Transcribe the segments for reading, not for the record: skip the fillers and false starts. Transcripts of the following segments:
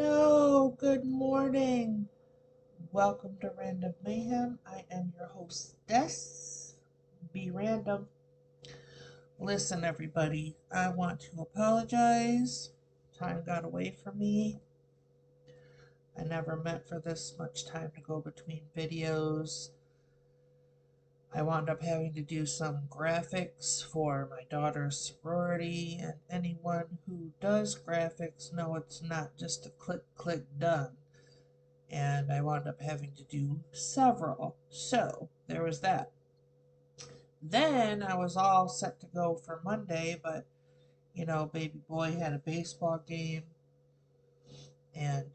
Hello, good morning. Welcome to Random Mayhem. I am your hostess, Be Random. Listen, everybody, I want to apologize. Time got away from me. I never meant for this much time to go between videos. I wound up having to do some graphics for my daughter's sorority, and anyone who does graphics know it's not just a click, click, done. And I wound up having to do several. So there was that. Then I was all set to go for Monday, but baby boy had a baseball game and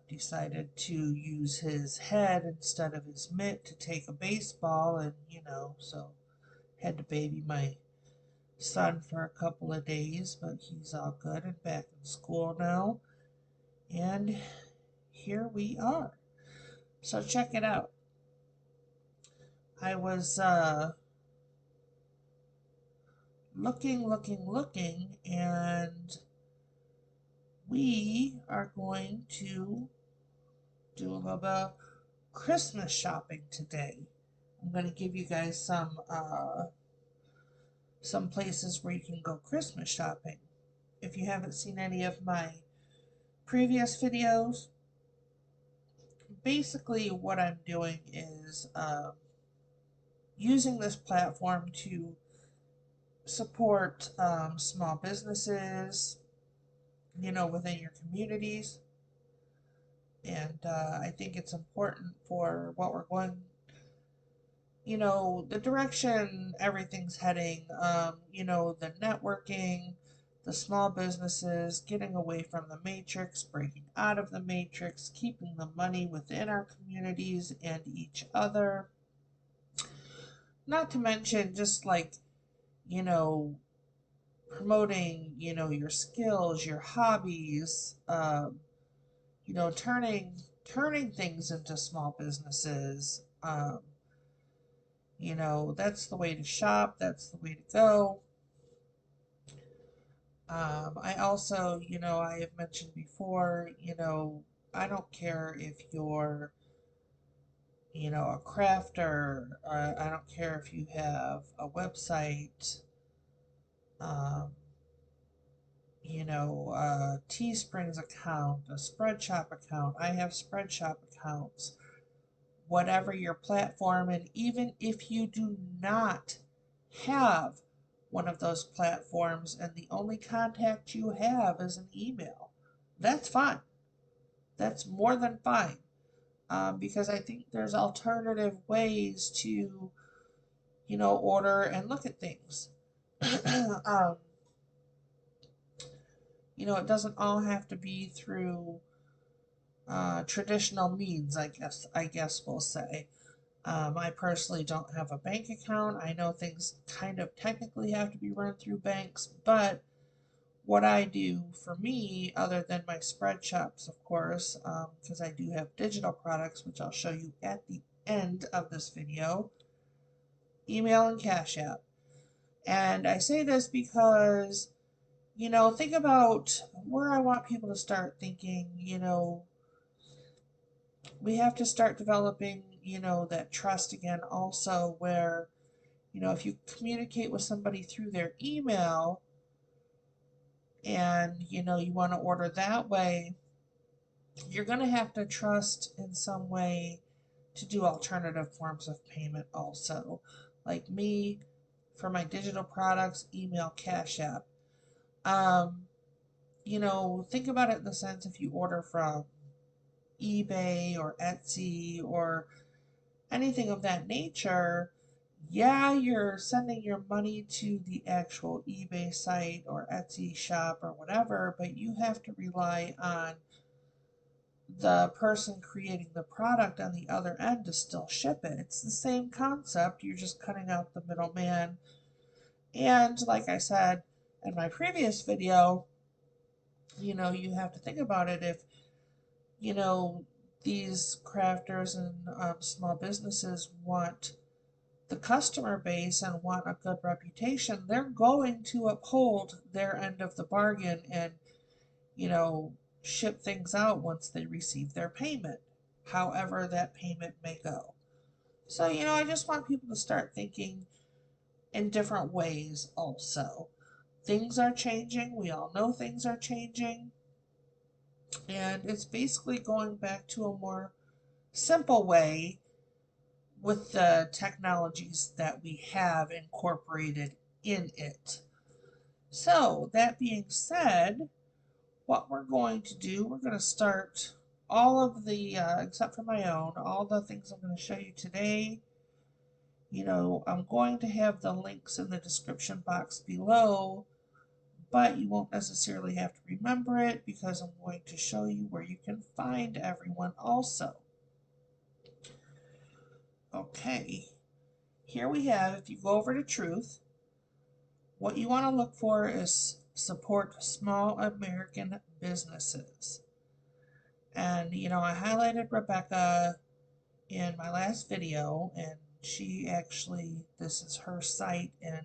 decided to use his head instead of his mitt to take a baseball, and so had to baby my son for a couple of days, but he's all good and back in school now. And here we are. So check it out. I was looking, and we are going to do a little bit of Christmas shopping today. I'm going to give you guys some places where you can go Christmas shopping. If you haven't seen any of my previous videos, basically what I'm doing is using this platform to support small businesses, within your communities. And I think it's important for what we're going, the direction everything's heading, the networking, the small businesses, getting away from the matrix, breaking out of the matrix, keeping the money within our communities and each other. Not to mention just like, you know, promoting, your skills, your hobbies, turning things into small businesses. That's the way to shop. That's the way to go. I also, I have mentioned before, I don't care if you're, a crafter. I don't care if you have a website, um, a Teesprings account, a Spreadshop account. I have Spreadshop accounts. Whatever your platform, and even if you do not have one of those platforms and the only contact you have is an email, that's fine. That's more than fine. Because I think there's alternative ways to, order and look at things. um, it doesn't all have to be through traditional means, I guess we'll say. I personally don't have a bank account. I know things kind of technically have to be run through banks, but what I do for me, other than my spread shops, of course, because I do have digital products, which I'll show you at the end of this video, email and Cash App. And I say this because, think about where I want people to start thinking. We have to start developing, that trust again also, where, if you communicate with somebody through their email and, you want to order that way, you're going to have to trust in some way to do alternative forms of payment also. Like me, for my digital products, email, Cash App. Think about it in the sense if you order from eBay or Etsy or anything of that nature, yeah, you're sending your money to the actual eBay site or Etsy shop or whatever, but you have to rely on the person creating the product on the other end to still ship it. It's the same concept, you're just cutting out the middleman. And like I said in my previous video, you have to think about it. If, you know, these crafters and small businesses want the customer base and want a good reputation, they're going to uphold their end of the bargain and, you know, ship things out once they receive their payment, however that payment may go. So, I just want people to start thinking in different ways also. Things are changing. We all know things are changing. And it's basically going back to a more simple way with the technologies that we have incorporated in it. So, that being said, what we're going to do, we're going to start all of the, except for my own, all the things I'm going to show you today. I'm going to have the links in the description box below, but you won't necessarily have to remember it because I'm going to show you where you can find everyone also. Okay, here we have, if you go over to Truth, what you want to look for is support small American businesses. And, I highlighted Rebecca in my last video, and she actually, this is her site, and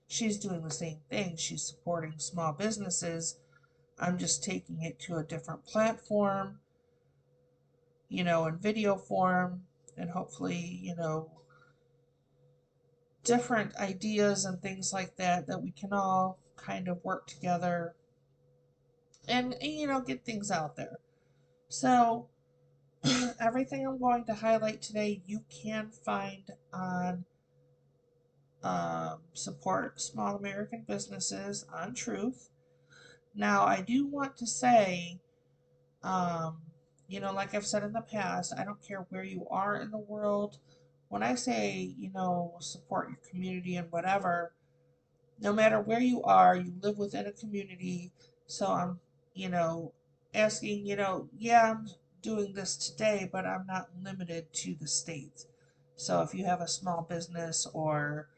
she's doing the same thing. She's supporting small businesses. I'm just taking it to a different platform, in video form, and hopefully, different ideas and things like that we can all kind of work together and, get things out there. So, everything I'm going to highlight today, you can find on Support Small American Businesses on Truth. Now, I do want to say, like I've said in the past, I don't care where you are in the world. When I say, support your community and whatever, no matter where you are, you live within a community. So I'm, asking, yeah, I'm doing this today, but I'm not limited to the States. So if you have a small business or,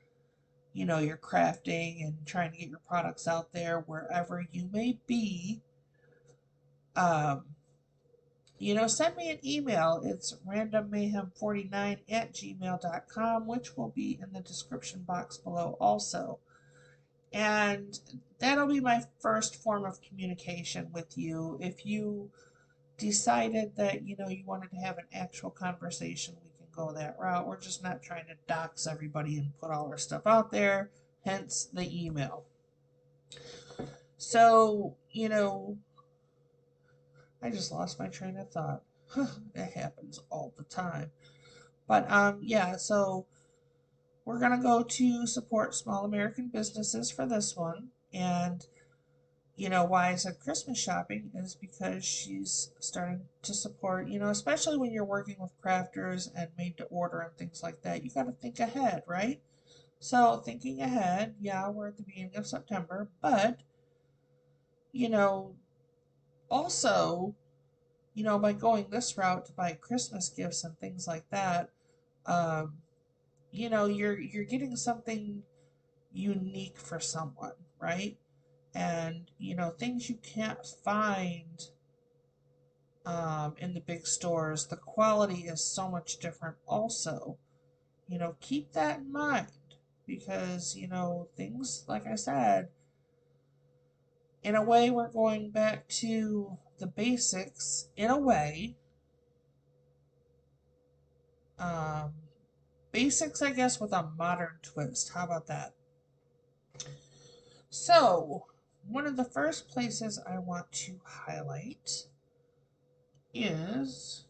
you're crafting and trying to get your products out there wherever you may be, um, send me an email. It's randommayhem49@gmail.com, which will be in the description box below also. And that'll be my first form of communication with you. If you decided that, you wanted to have an actual conversation, we can go that route. We're just not trying to dox everybody and put all our stuff out there, hence the email. So, I just lost my train of thought. That happens all the time. But yeah, so we're going to go to support small American businesses for this one. And why I said Christmas shopping is because she's starting to support, especially when you're working with crafters and made to order and things like that. You got to think ahead, right? So thinking ahead, yeah, we're at the beginning of September, but also, by going this route to buy Christmas gifts and things like that, um, you're getting something unique for someone, right? And things you can't find in the big stores. The quality is so much different. Also, keep that in mind because things like I said. In a way, we're going back to the basics. In a way, um, basics, I guess, with a modern twist. How about that? So, one of the first places I want to highlight is,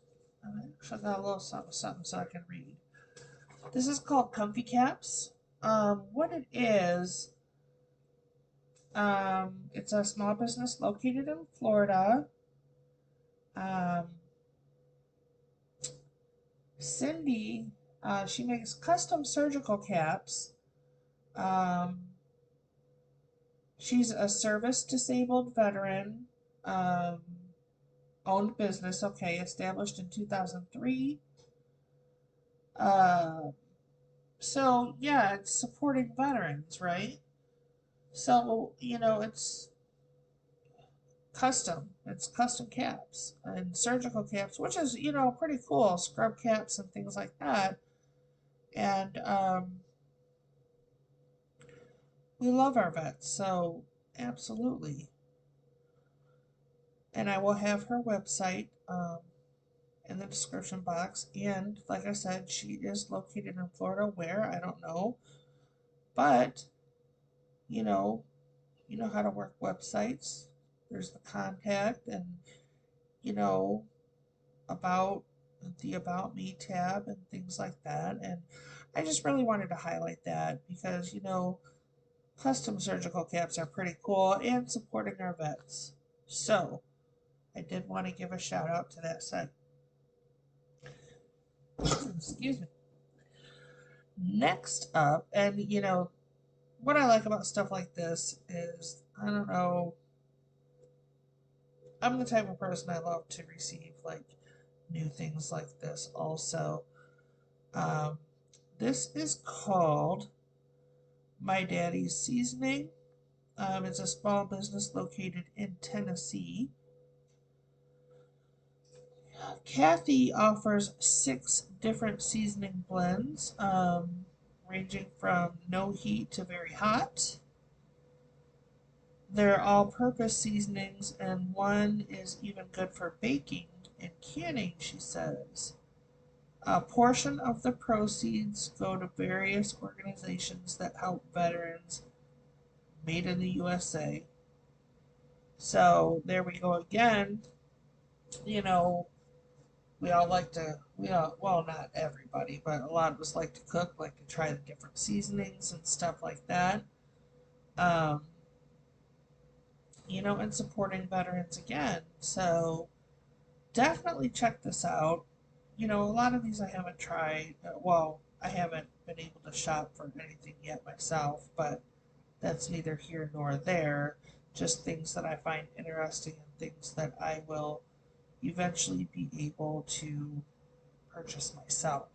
I actually got a little something so I can read. This is called ComfyCaps. What it is, it's a small business located in Florida. Cindy, she makes custom surgical caps. Um, she's a service disabled veteran. Um, Owned business, okay, established in 2003. Uh, so yeah, it's supporting veterans, right? So, it's custom caps and surgical caps, which is, pretty cool. Scrub caps and things like that. And we love our vets, so absolutely. And I will have her website in the description box. And like I said, she is located in Florida. Where? I don't know. But, you know, you know how to work websites. There's the contact and, you know, about the About Me tab and things like that. And I just really wanted to highlight that because, you know, custom surgical caps are pretty cool and supporting our vets. So I did want to give a shout out to that site. Excuse me. Next up, and you know, what I like about stuff like this is, I don't know, I'm the type of person I love to receive like new things like this also. Um, this is called My Daddy's Seasoning. It's a small business located in Tennessee. Kathy offers 6 different seasoning blends, ranging from no heat to very hot. They're all-purpose seasonings, and one is even good for baking and canning, she says. A portion of the proceeds go to various organizations that help veterans, made in the USA. So there we go again. You know, well, not everybody, but a lot of us like to cook, like to try the different seasonings and stuff like that. Um, you know, and supporting veterans again. So definitely check this out. You know, a lot of these I haven't tried. Well, I haven't been able to shop for anything yet myself, but that's neither here nor there. Just things that I find interesting and things that I will eventually be able to purchase myself.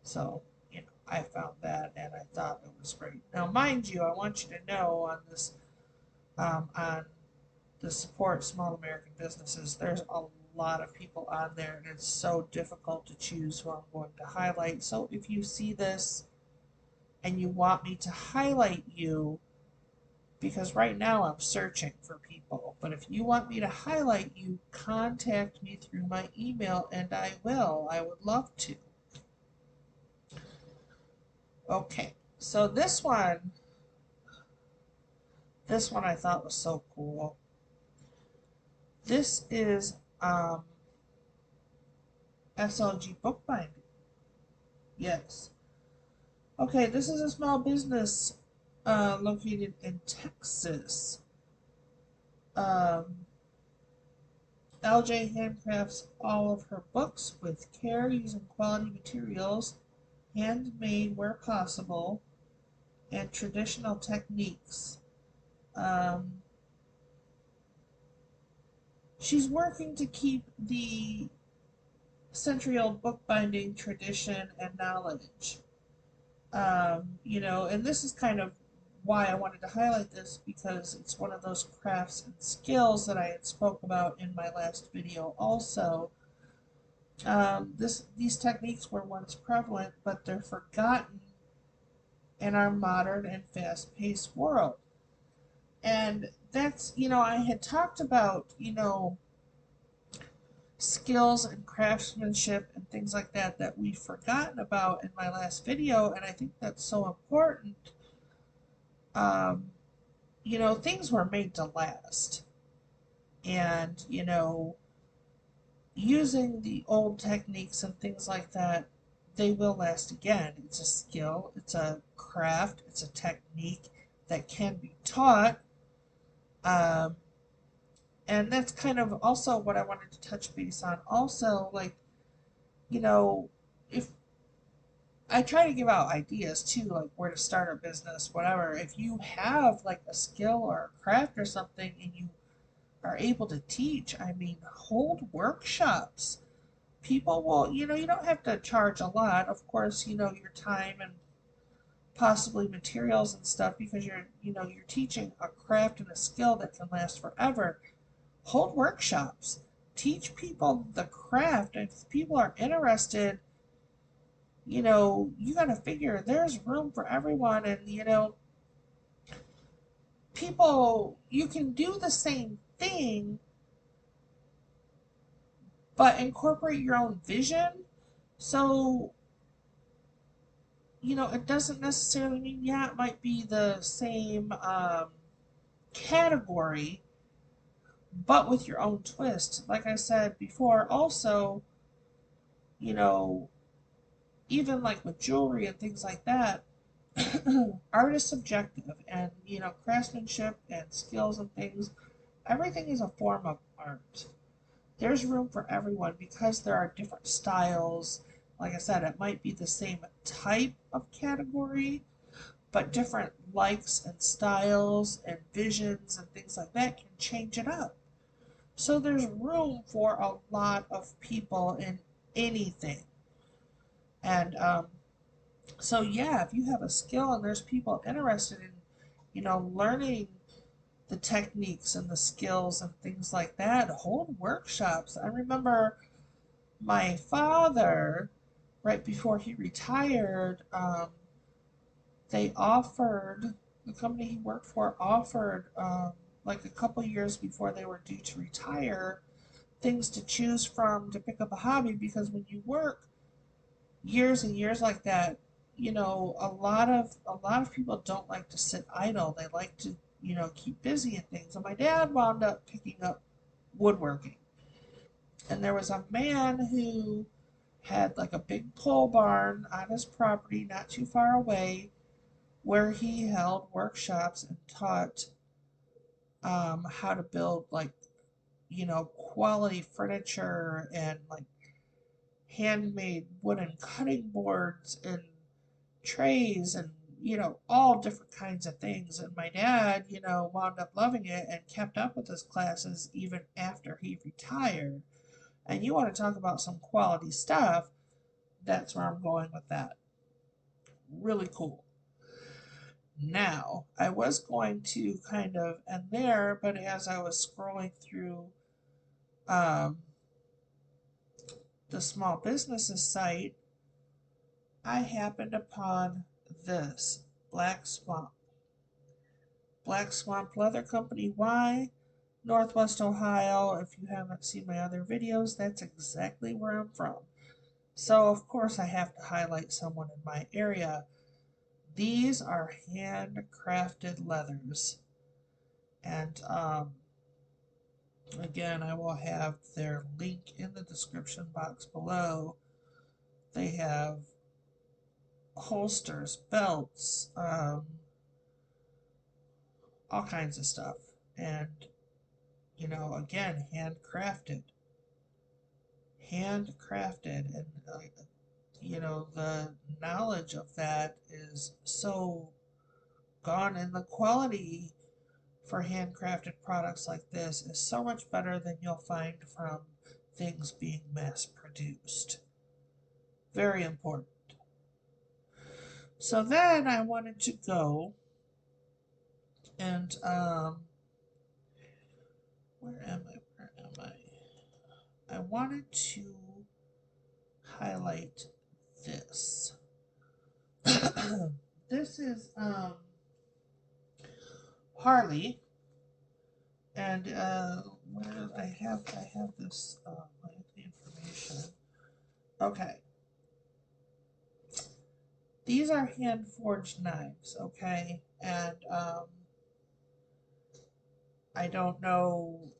So, you know, I found that and I thought it was great. Now, mind you, I want you to know on this, on the support small American businesses, there's a lot of people on there and it's so difficult to choose who I'm going to highlight. So if you see this and you want me to highlight you, because right now I'm searching for people, but if you want me to highlight you, contact me through my email and I will. I would love to. Okay, so this one I thought was so cool. This is SLG Bookbinding. Yes. Okay, this is a small business located in Texas. LJ handcrafts all of her books with care using quality materials, handmade where possible, and traditional techniques. Um, she's working to keep the century-old bookbinding tradition and knowledge. You know, and this is kind of why I wanted to highlight this because it's one of those crafts and skills that I had spoke about in my last video also. These techniques were once prevalent, but they're forgotten in our modern and fast-paced world. And that's, you know, I had talked about, you know, skills and craftsmanship and things like that that we've forgotten about in my last video, and I think that's so important. Um, you know, things were made to last. And, you know, using the old techniques and things like that, they will last again. It's a skill, it's a craft, it's a technique that can be taught. Um, and that's kind of also what I wanted to touch base on. Also, like, you know, if I try to give out ideas too, like where to start a business, whatever. If you have like a skill or a craft or something and you are able to teach, I mean, hold workshops. People will, you know, you don't have to charge a lot. Of course, you know, your time and possibly materials and stuff because you're teaching a craft and a skill that can last forever. Hold workshops. Teach people the craft. If people are interested, you know, you got to figure there's room for everyone. And, you know, people, you can do the same thing, but incorporate your own vision. So, it doesn't necessarily mean, yeah, it might be the same category, but with your own twist. Like I said before, also, you know, even like with jewelry and things like that, art is subjective, and craftsmanship and skills and things, everything is a form of art. There's room for everyone because there are different styles. Like I said, it might be the same type of category, but different likes and styles and visions and things like that can change it up. So there's room for a lot of people in anything. And so yeah, if you have a skill and there's people interested in, learning the techniques and the skills and things like that, hold workshops. I remember my father, right before he retired, they offered, the company he worked for offered, like a couple years before they were due to retire, things to choose from to pick up a hobby, because when you work years and years like that, a lot of people don't like to sit idle. They like to, keep busy and things. And my dad wound up picking up woodworking. And there was a man who had like a big pole barn on his property not too far away, where he held workshops and taught how to build, like, quality furniture and like handmade wooden cutting boards and trays and all different kinds of things. And my dad, wound up loving it and kept up with his classes even after he retired. And you want to talk about some quality stuff, that's where I'm going with that. Really cool. Now, I was going to kind of end there, but as I was scrolling through um, the small businesses site, I happened upon this Black Swamp. Black Swamp Leather Company. Why? Northwest Ohio. If you haven't seen my other videos, that's exactly where I'm from. So, of course, I have to highlight someone in my area. These are handcrafted leathers. And again, I will have their link in the description box below. They have holsters, belts, all kinds of stuff. And, again, handcrafted. Handcrafted. And, the knowledge of that is so gone, and the quality for handcrafted products like this is so much better than you'll find from things being mass produced. Very important. So then I wanted to go and where am I? Where am I? I wanted to highlight this. This is Harlie, and where I have this I have the information. Okay, these are hand forged knives. Okay, and I don't know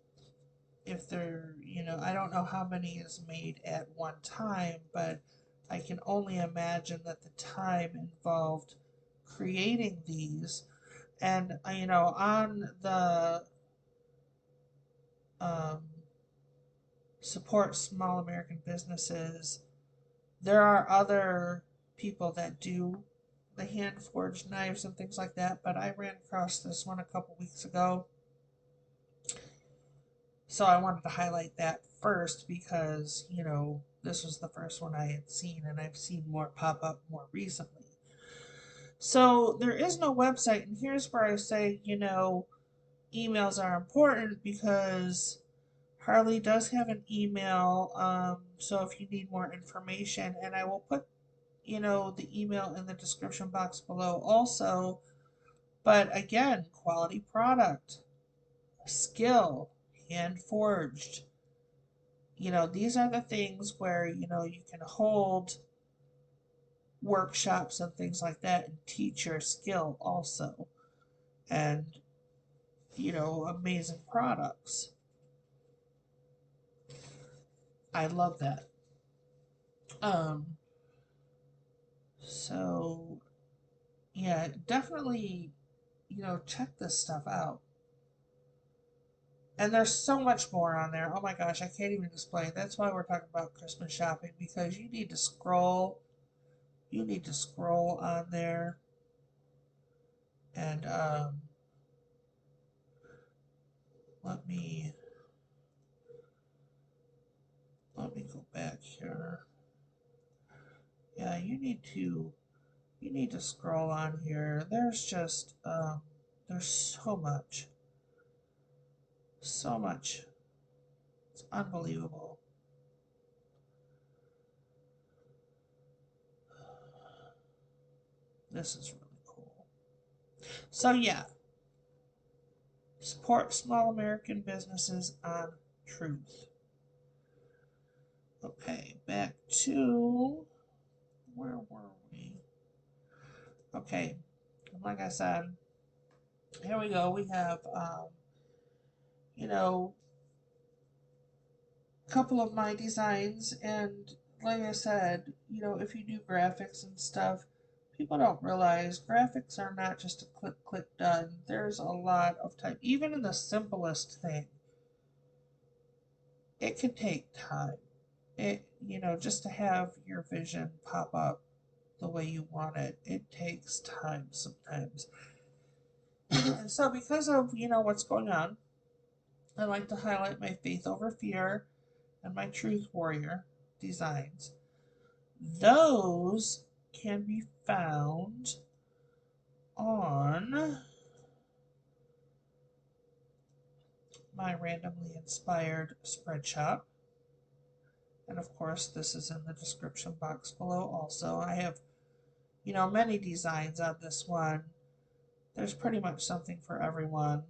if they're, I don't know how many is made at one time, but I can only imagine that the time involved creating these. And, on the um, support small American businesses, there are other people that do the hand forged knives and things like that, but I ran across this one a couple weeks ago. So I wanted to highlight that first because, this was the first one I had seen, and I've seen more pop up more recently. So there is no website, and here's where I say, emails are important, because Harlie does have an email. So if you need more information, and I will put, the email in the description box below also. But again, quality product, skill, hand forged. these are the things where, you can hold workshops and things like that and teach your skill also. And, amazing products. I love that. Um, so yeah, definitely, check this stuff out. And there's so much more on there. Oh my gosh, I can't even explain. That's why we're talking about Christmas shopping, because you need to scroll. You need to scroll on there. And let me go back here. Yeah, you need to scroll on here. There's just there's so much. So much. It's unbelievable. This is really cool. So yeah, support small American businesses on Truth. Okay, back to where were we? Okay, like I said, here we go. We have you know, a couple of my designs, and like I said, if you do graphics and stuff, people don't realize graphics are not just a click click done. There's a lot of time, even in the simplest thing. It can take time. Just to have your vision pop up the way you want it, it takes time sometimes. And so because of, what's going on, I like to highlight my Faith Over Fear and my Truth Warrior designs. Those can be found on my randomly inspired spread shop. And of course, this is in the description box below also. I have, many designs on this one. There's pretty much something for everyone.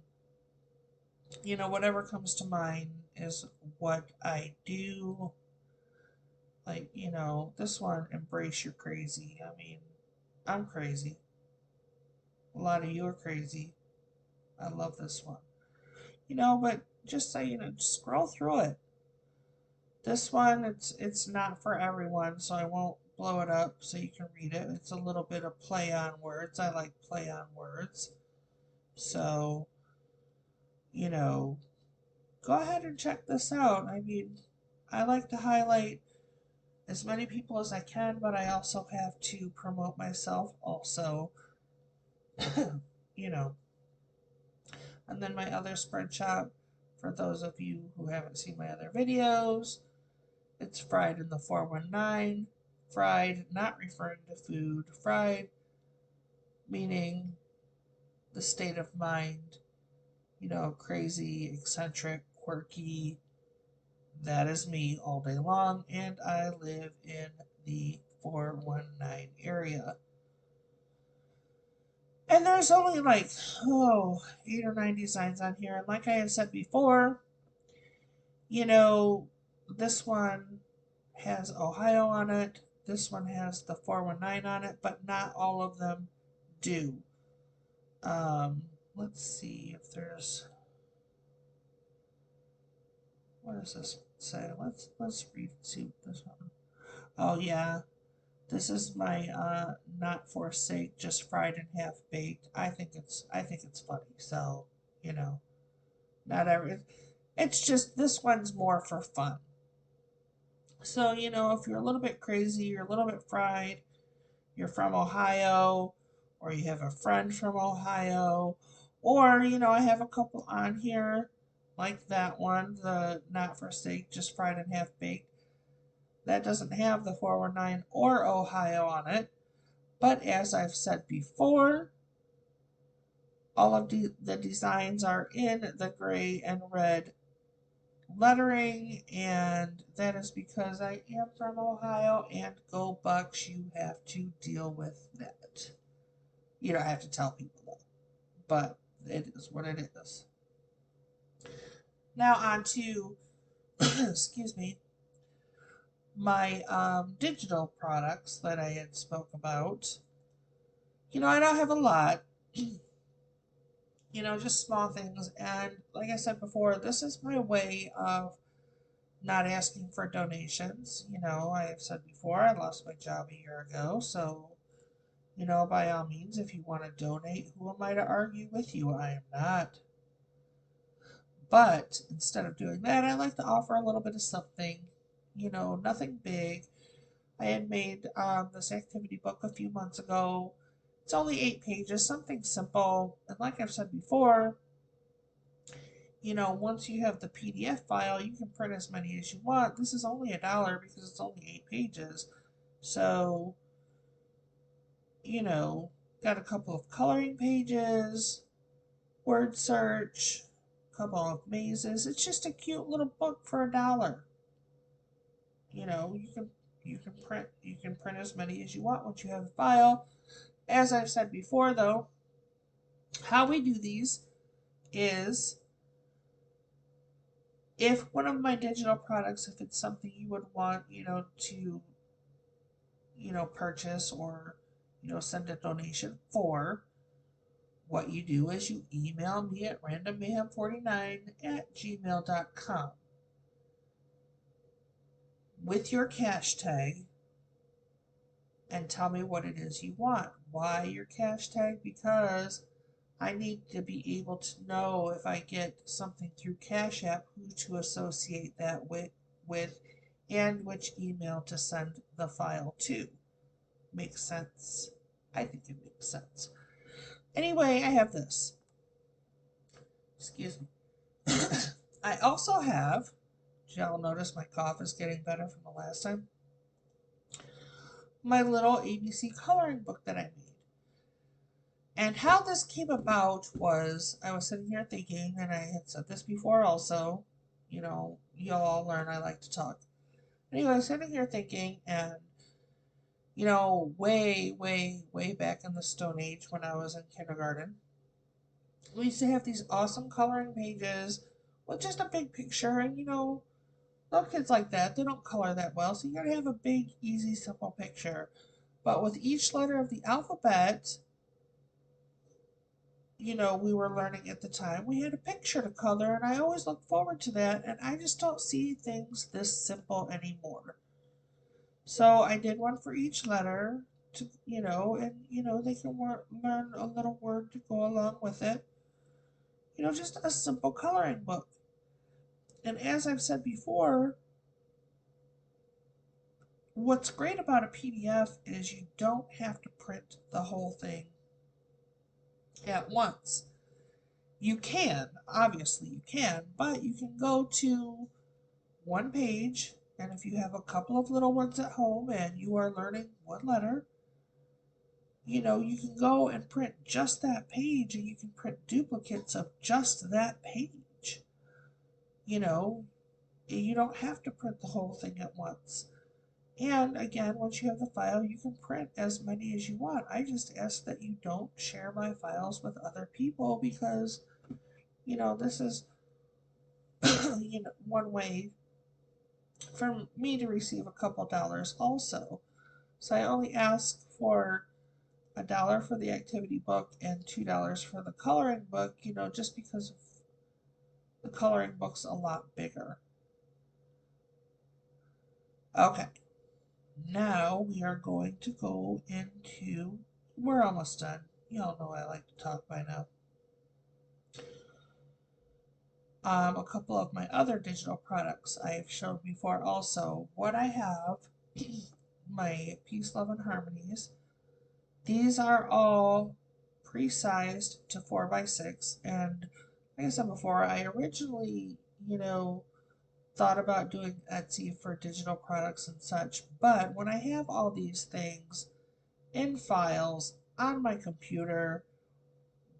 Whatever comes to mind is what I do. Like, this one, Embrace Your Crazy. I mean, I'm crazy. A lot of you are crazy. I love this one. But just so just scroll through it. This one, it's not for everyone, so I won't blow it up so you can read it. It's a little bit of play on words. I like play on words. So, go ahead and check this out. I mean, I like to highlight as many people as I can, but I also have to promote myself also. you know. And then my other spread shop, for those of you who haven't seen my other videos, it's Fried in the 419. Fried, not referring to food. Fried, meaning the state of mind, crazy, eccentric, quirky. That is me all day long, and I live in the 419 area. And there's only like, 8 or 9 designs on here. And like I had said before, this one has Ohio on it. This one has the 419 on it, but not all of them do. Let's see if there's, what does this say? Let's read see what this one. Oh yeah, this is my not forsake, just fried and half baked. I think it's funny. So not every. It's just this one's more for fun. So if you're a little bit crazy, you're a little bit fried, you're from Ohio, or you have a friend from Ohio, or I have a couple on here like that one, the not for steak, just fried and half baked. That doesn't have the 419 or Ohio on it. But as I've said before, all of the designs are in the gray and red lettering, and that is because I am from Ohio, and go Bucks, you have to deal with that. You don't have to tell people that, but it is what it is. Now on to excuse me, my digital products that I had spoke about. I don't have a lot, just small things. And like I said before, this is my way of not asking for donations. I have said before, I lost my job a year ago. So, by all means, if you want to donate, who am I to argue with you? I am not. But instead of doing that, I like to offer a little bit of something, nothing big. I had made this activity book a few months ago. It's only 8 pages, something simple. And like I've said before, once you have the PDF file, you can print as many as you want. This is only $1 because it's only 8 pages. So, you know, got a couple of coloring pages, word search, a couple of mazes. It's just a cute little book for $1. You can print as many as you want once you have a file. As I've said before, though, how we do these is if one of my digital products, if it's something you would want, to, purchase or, send a donation for, what you do is you email me at randommayhem49@gmail.com with your cash tag and tell me what it is you want. Why your cash tag? Because I need to be able to know if I get something through Cash App who to associate that with and which email to send the file to. Makes sense? I think it makes sense. Anyway, I have this. Excuse me. I also have, y'all notice my cough is getting better from the last time, my little ABC coloring book that I made. And how this came about was I was sitting here thinking, and I had said this before also, you'll all learn I like to talk. Anyway, I was sitting here thinking, and, way, way, way back in the Stone Age when I was in kindergarten, we used to have these awesome coloring pages with just a big picture, and, little kids like that, they don't color that well, so you gotta have a big, easy, simple picture. But with each letter of the alphabet, we were learning at the time, we had a picture to color, and I always look forward to that, and I just don't see things this simple anymore. So I did one for each letter to, and, they can learn a little word to go along with it. Just a simple coloring book. And as I've said before, what's great about a PDF is you don't have to print the whole thing at once. You can, obviously you can, but you can go to one page, and if you have a couple of little ones at home and you are learning one letter, you can go and print just that page, and you can print duplicates of just that page. You don't have to print the whole thing at once. And again, once you have the file, you can print as many as you want. I just ask that you don't share my files with other people because, this is, one way for me to receive a couple dollars also. So I only ask for $1 for the activity book and $2 for the coloring book, just because the coloring book's a lot bigger. Okay. Now we are going to go into, we're almost done. You all know I like to talk by now. A couple of my other digital products I've showed before also. What I have, my Peace, Love, and Harmonies. These are all pre-sized to 4x6. And like I said before, I originally, thought about doing Etsy for digital products and such. But when I have all these things in files on my computer,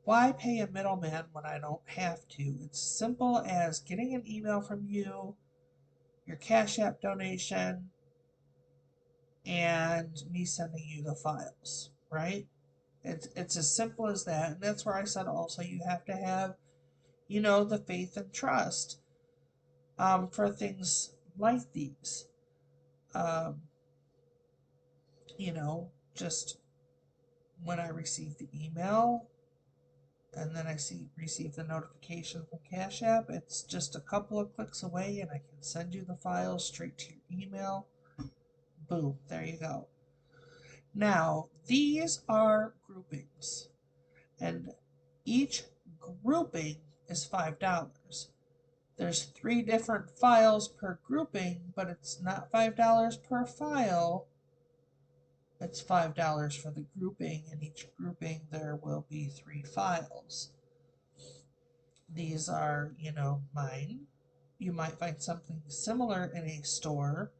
why pay a middleman when I don't have to? It's simple as getting an email from you, your Cash App donation, and me sending you the files, right? It's as simple as that. And that's where I said also you have to have, the faith and trust. for things like these. Um, just when I receive the email and then I receive the notification from Cash App, it's just a couple of clicks away and I can send you the file straight to your email. Boom, there you go. Now, these are groupings, and each grouping is $5. There's 3 different files per grouping, but it's not $5 per file. It's $5 for the grouping. In each grouping, there will be 3 files. These are, mine. You might find something similar in a store,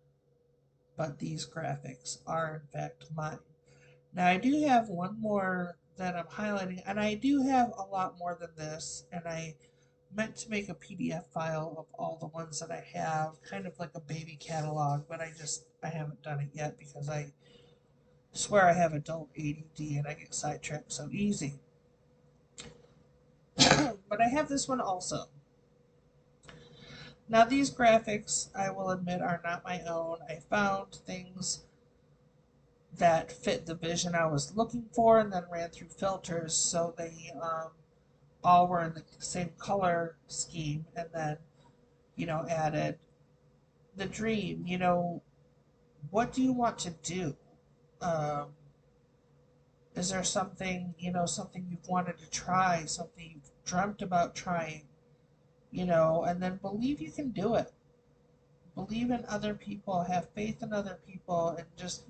but these graphics are, in fact, mine. Now, I do have one more that I'm highlighting, and I do have a lot more than this, and I meant to make a PDF file of all the ones that I have, kind of like a baby catalog, but I haven't done it yet because I swear I have adult ADD and I get sidetracked so easy. But I have this one also. Now these graphics, I will admit, are not my own. I found things that fit the vision I was looking for and then ran through filters so they all were in the same color scheme, and then, added the dream. What do you want to do? Um, is there something, something you've wanted to try, something you've dreamt about trying, and then believe you can do it. Believe in other people, have faith in other people, and just,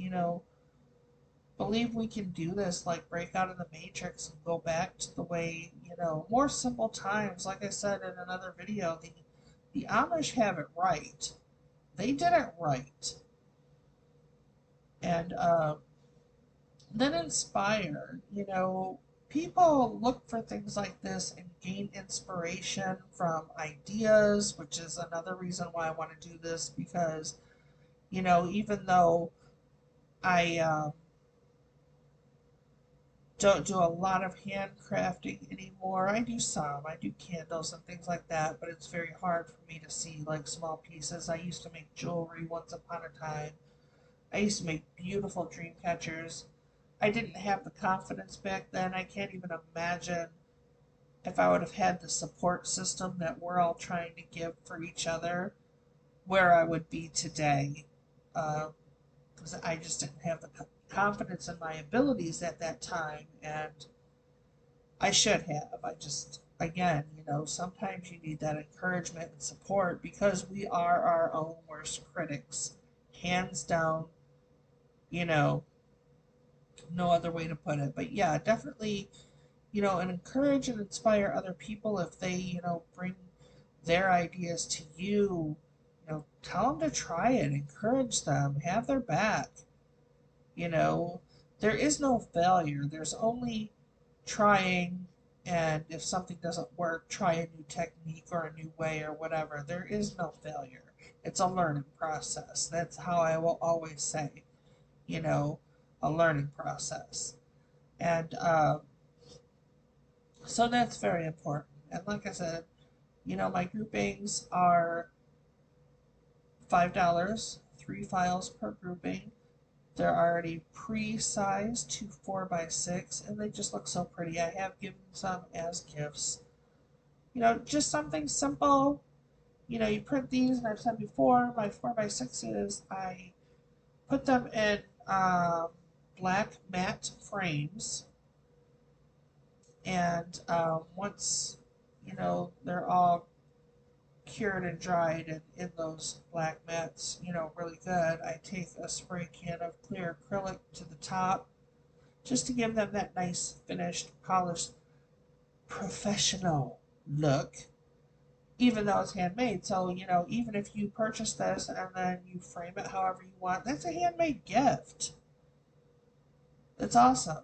believe we can do this, like break out of the matrix and go back to the way, more simple times. Like I said in another video, the Amish have it right. They did it right. And then inspire. People look for things like this and gain inspiration from ideas, which is another reason why I want to do this, because, even though I don't do a lot of handcrafting anymore, I do some. I do candles and things like that, but it's very hard for me to see like small pieces. I used to make jewelry once upon a time. I used to make beautiful dream catchers. I didn't have the confidence back then. I can't even imagine if I would have had the support system that we're all trying to give for each other, where I would be today. Because I just didn't have the confidence in my abilities at that time, and I should have. Again, sometimes you need that encouragement and support because we are our own worst critics. Hands down, no other way to put it. But yeah, definitely, and encourage and inspire other people if they, bring their ideas to you. Tell them to try it, encourage them, have their back. You know, there is no failure. There's only trying, and if something doesn't work, try a new technique or a new way or whatever. There is no failure. It's a learning process. That's how I will always say, you know, a learning process. And so that's very important. And like I said, my groupings are $5, 3 files per grouping. They're already pre-sized to 4x6, and they just look so pretty. I have given some as gifts. Just something simple. You print these, and I've said before, my 4x6s, I put them in black matte frames, and once, they're all cured and dried and in those black mats, really good, I take a spray can of clear acrylic to the top just to give them that nice, finished, polished, professional look, even though it's handmade. So, even if you purchase this and then you frame it however you want, that's a handmade gift. It's awesome.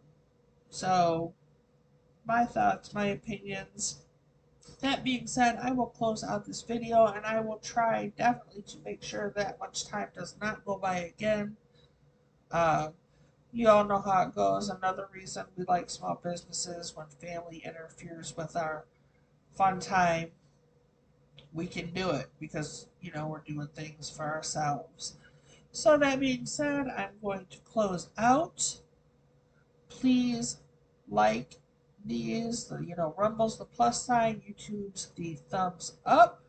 So, my thoughts, my opinions. That being said, I will close out this video, and I will try definitely to make sure that much time does not go by again. You all know how it goes. Another reason we like small businesses, when family interferes with our fun time. we can do it because, we're doing things for ourselves. So that being said, I'm going to close out. Please like these, Rumble's the plus sign, YouTube's the thumbs up.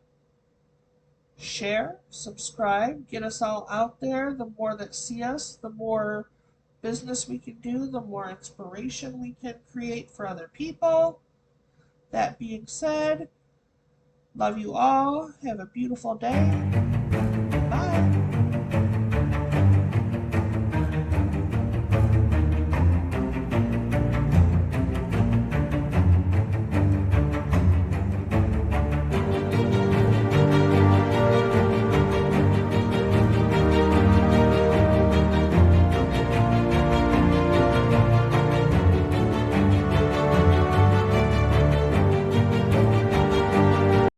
Share, subscribe, get us all out there. The more that see us, the more business we can do, the more inspiration we can create for other people. That being said, love you all. Have a beautiful day.